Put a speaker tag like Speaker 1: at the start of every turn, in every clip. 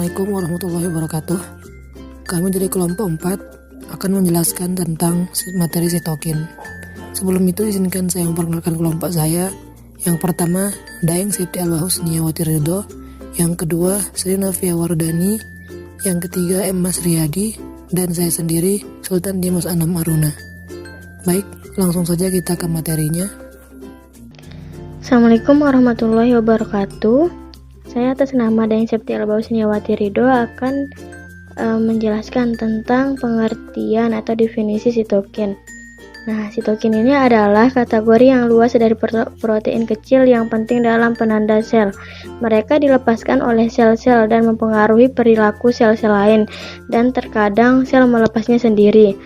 Speaker 1: Assalamualaikum warahmatullahi wabarakatuh. Kami dari kelompok 4 akan menjelaskan tentang materi sitokin. Sebelum itu izinkan saya memperkenalkan kelompok saya. Yang pertama, Daeng Septi Alwahusniyawati Ridho. Yang kedua, Sri Novia Wardani. Yang ketiga, M. Mas Riyadi. Dan saya sendiri, Sultan Dimas Anam Aruna. Baik, langsung saja kita ke materinya.
Speaker 2: Assalamualaikum warahmatullahi wabarakatuh. Saya atas nama Daeng Septi Alwahusniyawati Ridho akan menjelaskan tentang pengertian atau definisi sitokin. Nah, sitokin ini adalah kategori yang luas dari protein kecil yang penting dalam penanda sel. Mereka dilepaskan oleh sel-sel dan mempengaruhi perilaku sel-sel lain, dan terkadang sel melepasnya sendiri.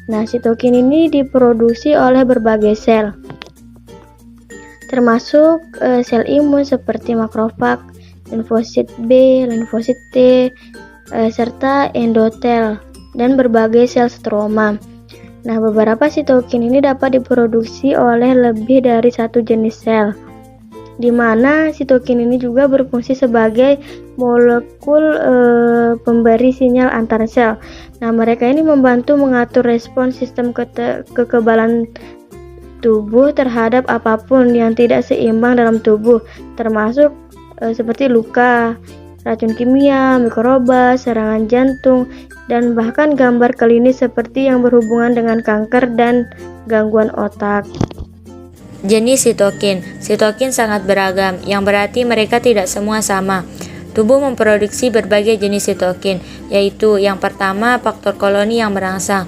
Speaker 2: Nah, sitokin ini diproduksi oleh berbagai sel, termasuk sel imun seperti makrofag, limfosit B, limfosit T, serta endotel, dan berbagai sel stroma. Nah, beberapa sitokin ini dapat diproduksi oleh lebih dari satu jenis sel, di mana sitokin ini juga berfungsi sebagai molekul pemberi sinyal antar sel. Nah, mereka ini membantu mengatur respons sistem kekebalan tubuh terhadap apapun yang tidak seimbang dalam tubuh, termasuk seperti luka, racun kimia, mikroba, serangan jantung, dan bahkan gambar klinis seperti yang berhubungan dengan kanker dan gangguan otak.
Speaker 3: Jenis sitokin. Sitokin sangat beragam, yang berarti mereka tidak semua sama. Tubuh memproduksi berbagai jenis sitokin, yaitu yang pertama faktor koloni yang merangsang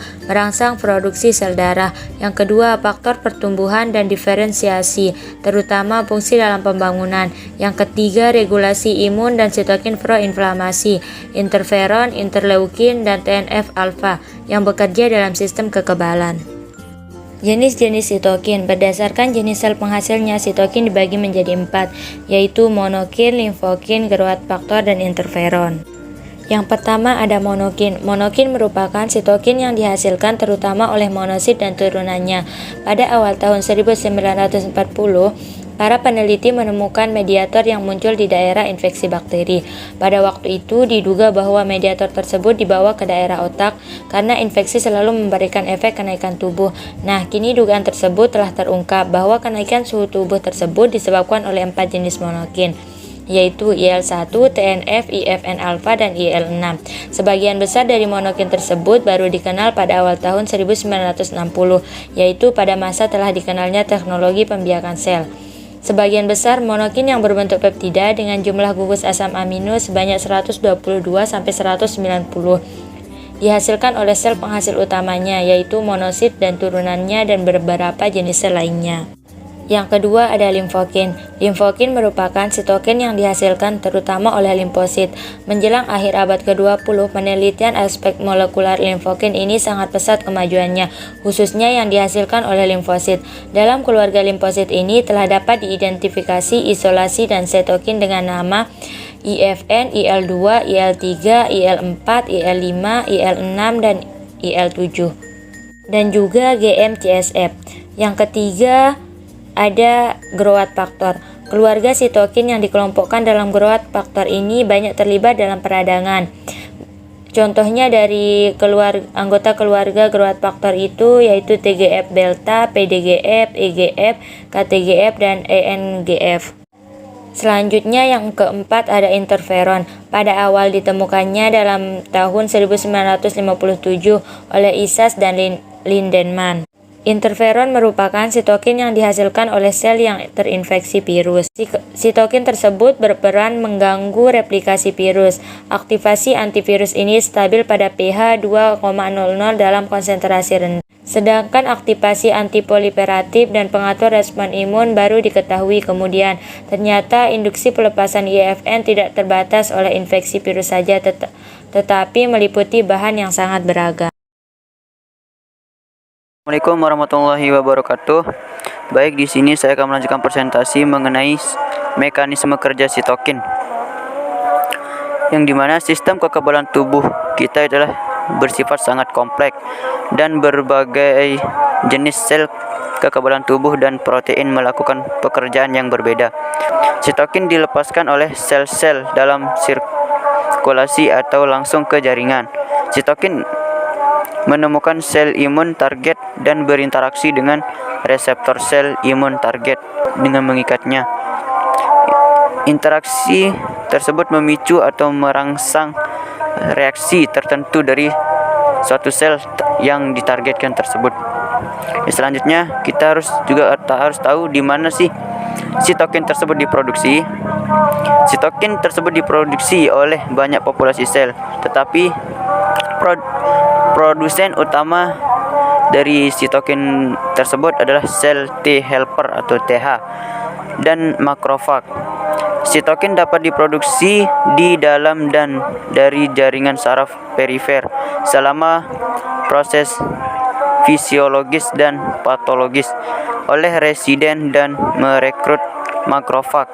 Speaker 3: produksi sel darah. Yang kedua faktor pertumbuhan dan diferensiasi, terutama fungsi dalam pembangunan. Yang ketiga regulasi imun dan sitokin proinflamasi, interferon, interleukin, dan TNF-alfa yang bekerja dalam sistem kekebalan. Jenis-jenis sitokin. Berdasarkan jenis sel penghasilnya, sitokin dibagi menjadi 4, yaitu monokin, limfokin, growth factor, dan interferon. Yang pertama ada monokin. Monokin merupakan sitokin yang dihasilkan terutama oleh monosit dan turunannya. Pada awal tahun 1940, para peneliti menemukan mediator yang muncul di daerah infeksi bakteri. Pada waktu itu diduga bahwa mediator tersebut dibawa ke daerah otak karena infeksi selalu memberikan efek kenaikan tubuh. Nah, kini dugaan tersebut telah terungkap bahwa kenaikan suhu tubuh tersebut disebabkan oleh 4 jenis monokin, yaitu IL-1, TNF, IFN-alfa, dan IL-6. Sebagian besar dari monokin tersebut baru dikenal pada awal tahun 1960, yaitu pada masa telah dikenalnya teknologi pembiakan sel. Sebagian besar monokin yang berbentuk peptida dengan jumlah gugus asam amino sebanyak 122-190 dihasilkan oleh sel penghasil utamanya, yaitu monosit dan turunannya dan beberapa jenis sel lainnya. Yang kedua ada limfokin. Limfokin merupakan sitokin yang dihasilkan terutama oleh limfosit. Menjelang akhir abad ke-20, penelitian aspek molekular limfokin ini sangat pesat kemajuannya, khususnya yang dihasilkan oleh limfosit. Dalam keluarga limfosit ini telah dapat diidentifikasi isolasi dan sitokin dengan nama IFN, IL2, IL3, IL4, IL5, IL6, dan IL7, dan juga GM-CSF. Yang ketiga ada growth factor. Keluarga sitokin yang dikelompokkan dalam growth factor ini banyak terlibat dalam peradangan. Contohnya dari anggota keluarga growth factor itu yaitu TGF-beta, PDGF, EGF, KTGF, dan ENGF. Selanjutnya yang keempat ada interferon. Pada awal ditemukannya dalam tahun 1957 oleh Isas dan Lindemann. Interferon merupakan sitokin yang dihasilkan oleh sel yang terinfeksi virus. Sitokin tersebut berperan mengganggu replikasi virus. Aktivasi antivirus ini stabil pada pH 2,00 dalam konsentrasi rendah. Sedangkan aktivasi antiproliferatif dan pengatur respon imun baru diketahui kemudian. Ternyata induksi pelepasan IFN tidak terbatas oleh infeksi virus saja, tetapi meliputi bahan yang sangat beragam.
Speaker 4: Assalamualaikum warahmatullahi wabarakatuh. Baik, di sini saya akan melanjutkan presentasi mengenai mekanisme kerja sitokin, yang dimana sistem kekebalan tubuh kita adalah bersifat sangat kompleks dan berbagai jenis sel kekebalan tubuh dan protein melakukan pekerjaan yang berbeda. Sitokin dilepaskan oleh sel-sel dalam sirkulasi atau langsung ke jaringan. Sitokin menemukan sel imun target dan berinteraksi dengan reseptor sel imun target dengan mengikatnya. Interaksi tersebut memicu atau merangsang reaksi tertentu dari suatu sel yang ditargetkan tersebut. Selanjutnya kita harus tahu di mana sih sitokin tersebut diproduksi. Sitokin tersebut diproduksi oleh banyak populasi sel, tetapi produsen utama dari sitokin tersebut adalah sel T helper atau TH dan makrofag. Sitokin dapat diproduksi di dalam dan dari jaringan saraf perifer selama proses fisiologis dan patologis oleh residen dan merekrut makrofag